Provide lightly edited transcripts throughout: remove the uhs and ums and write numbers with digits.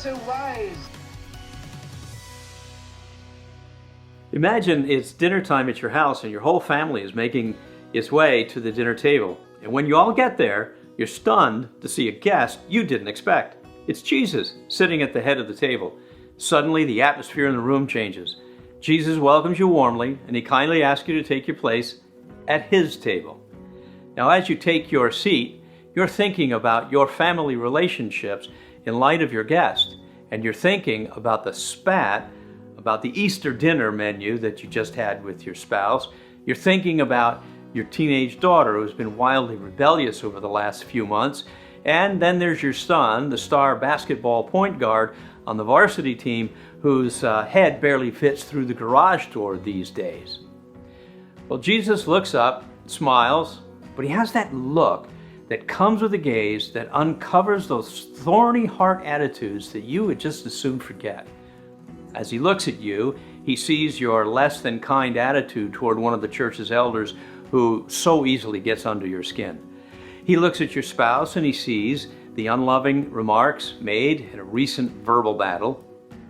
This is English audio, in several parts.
so wise. Imagine it's dinner time at your house and your whole family is making its way to the dinner table. And when you all get there, you're stunned to see a guest you didn't expect. It's Jesus sitting at the head of the table. Suddenly, the atmosphere in the room changes. Jesus welcomes you warmly, and he kindly asks you to take your place at his table. Now, as you take your seat, you're thinking about your family relationships in light of your guest, and you're thinking about the spat about the Easter dinner menu that you just had with your spouse. You're thinking about your teenage daughter who's been wildly rebellious over the last few months. And then there's your son, the star basketball point guard on the varsity team, whose head barely fits through the garage door these days. Well, Jesus looks up, smiles, but he has that look that comes with a gaze that uncovers those thorny heart attitudes that you would just as soon forget. As he looks at you, he sees your less than kind attitude toward one of the church's elders who so easily gets under your skin. He looks at your spouse and he sees the unloving remarks made in a recent verbal battle.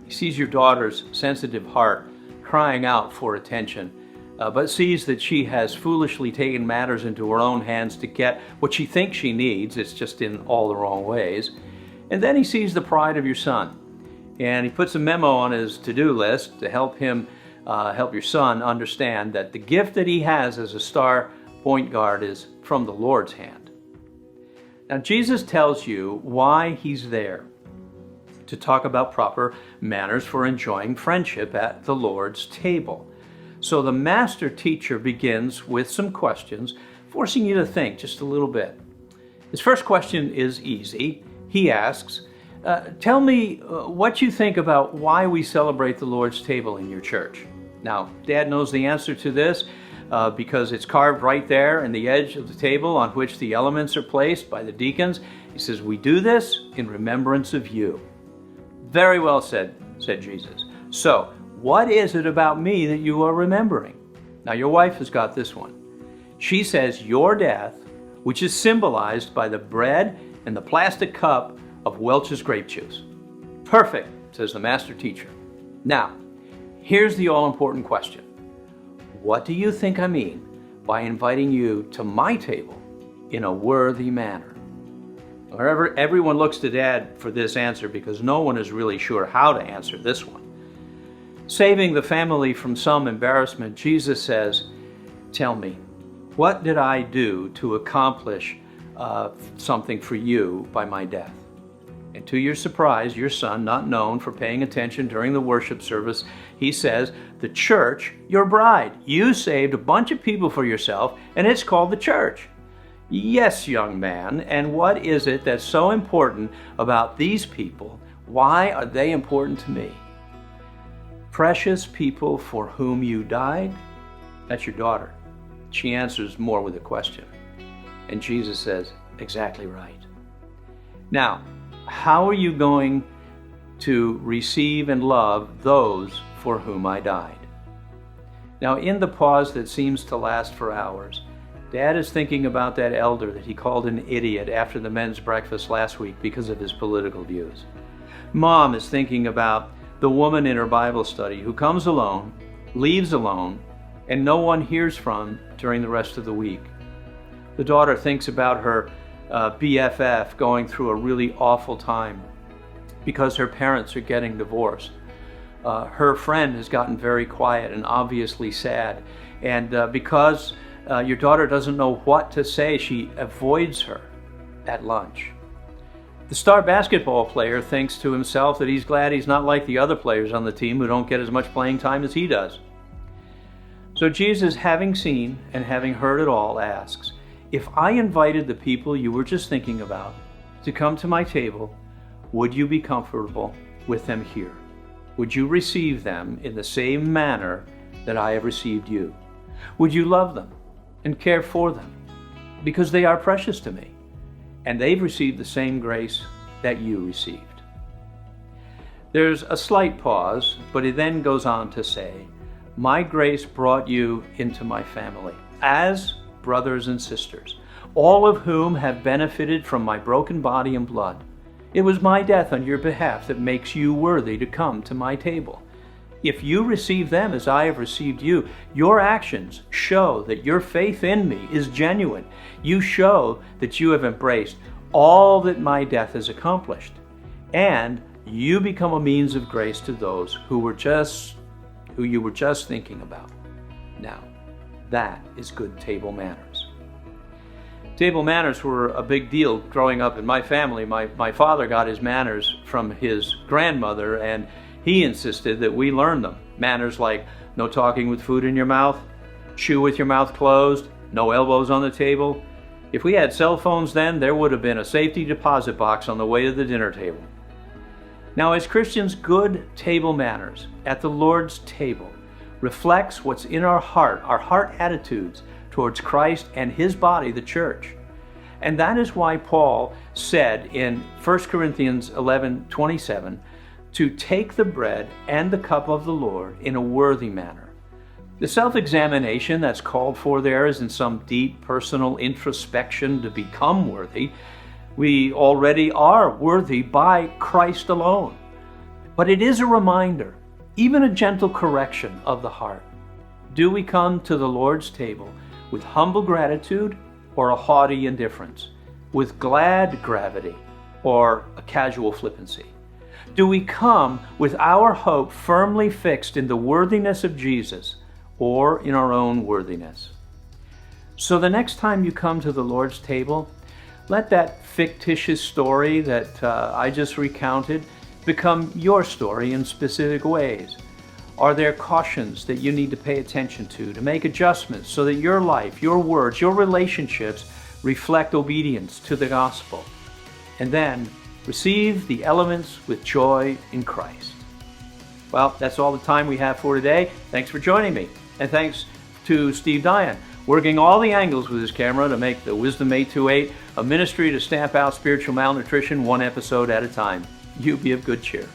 He sees your daughter's sensitive heart crying out for attention, but sees that she has foolishly taken matters into her own hands to get what she thinks she needs. It's just in all the wrong ways. And then he sees the pride of your son. And he puts a memo on his to-do list to help your son understand that the gift that he has as a star point guard is from the Lord's hand. Now, Jesus tells you why he's there: to talk about proper manners for enjoying friendship at the Lord's table. So the master teacher begins with some questions, forcing you to think just a little bit. His first question is easy. He asks, tell me what you think about why we celebrate the Lord's table in your church. Now, Dad knows the answer to this because it's carved right there in the edge of the table on which the elements are placed by the deacons. He says, we do this in remembrance of you. Very well said Jesus. So, what is it about me that you are remembering? Now, your wife has got this one. She says your death, which is symbolized by the bread and the plastic cup of Welch's grape juice. Perfect, says the master teacher. Now, here's the all-important question. What do you think I mean by inviting you to my table in a worthy manner? However, everyone looks to Dad for this answer because no one is really sure how to answer this one. Saving the family from some embarrassment, Jesus says, tell me, what did I do to accomplish something for you by my death? And to your surprise, your son, not known for paying attention during the worship service, he says, the church, your bride. You saved a bunch of people for yourself, and it's called the church. Yes, young man, and what is it that's so important about these people? Why are they important to me? Precious people for whom you died? That's your daughter. She answers more with a question. And Jesus says, exactly right. Now, how are you going to receive and love those for whom I died? Now, in the pause that seems to last for hours, Dad is thinking about that elder that he called an idiot after the men's breakfast last week because of his political views. Mom is thinking about the woman in her Bible study who comes alone, leaves alone, and no one hears from during the rest of the week. The daughter thinks about her BFF going through a really awful time because her parents are getting divorced. Her friend has gotten very quiet and obviously sad, and because your daughter doesn't know what to say, she avoids her at lunch. The star basketball player thinks to himself that he's glad he's not like the other players on the team who don't get as much playing time as he does. So Jesus, having seen and having heard it all, asks, if I invited the people you were just thinking about to come to my table, would you be comfortable with them here? Would you receive them in the same manner that I have received you? Would you love them and care for them? Because they are precious to me, and they've received the same grace that you received. There's a slight pause, but he then goes on to say, my grace brought you into my family as brothers and sisters, all of whom have benefited from my broken body and blood. It was my death on your behalf that makes you worthy to come to my table. If you receive them as I have received you, your actions show that your faith in me is genuine. You show that you have embraced all that my death has accomplished. And you become a means of grace to those who you were just thinking about. Now, that is good table manners. Table manners were a big deal growing up in my family. My father got his manners from his grandmother, and he insisted that we learn them. Manners like no talking with food in your mouth, chew with your mouth closed, no elbows on the table. If we had cell phones then, there would have been a safety deposit box on the way to the dinner table. Now, as Christians, good table manners at the Lord's table reflects what's in our heart attitudes towards Christ and His body, the church. And that is why Paul said in 1 Corinthians 11:27, to take the bread and the cup of the Lord in a worthy manner. The self-examination that's called for there isn't some deep personal introspection to become worthy. We already are worthy by Christ alone. But it is a reminder, even a gentle correction of the heart. Do we come to the Lord's table with humble gratitude or a haughty indifference? With glad gravity or a casual flippancy? Do we come with our hope firmly fixed in the worthiness of Jesus or in our own worthiness? So the next time you come to the Lord's table, let that fictitious story that I just recounted become your story in specific ways. Are there cautions that you need to pay attention to make adjustments so that your life, your words, your relationships reflect obedience to the gospel? And then receive the elements with joy in Christ. Well, that's all the time we have for today. Thanks for joining me. And thanks to Steve Dian, working all the angles with his camera to make the Wisdom828 a ministry to stamp out spiritual malnutrition one episode at a time. You be of good cheer.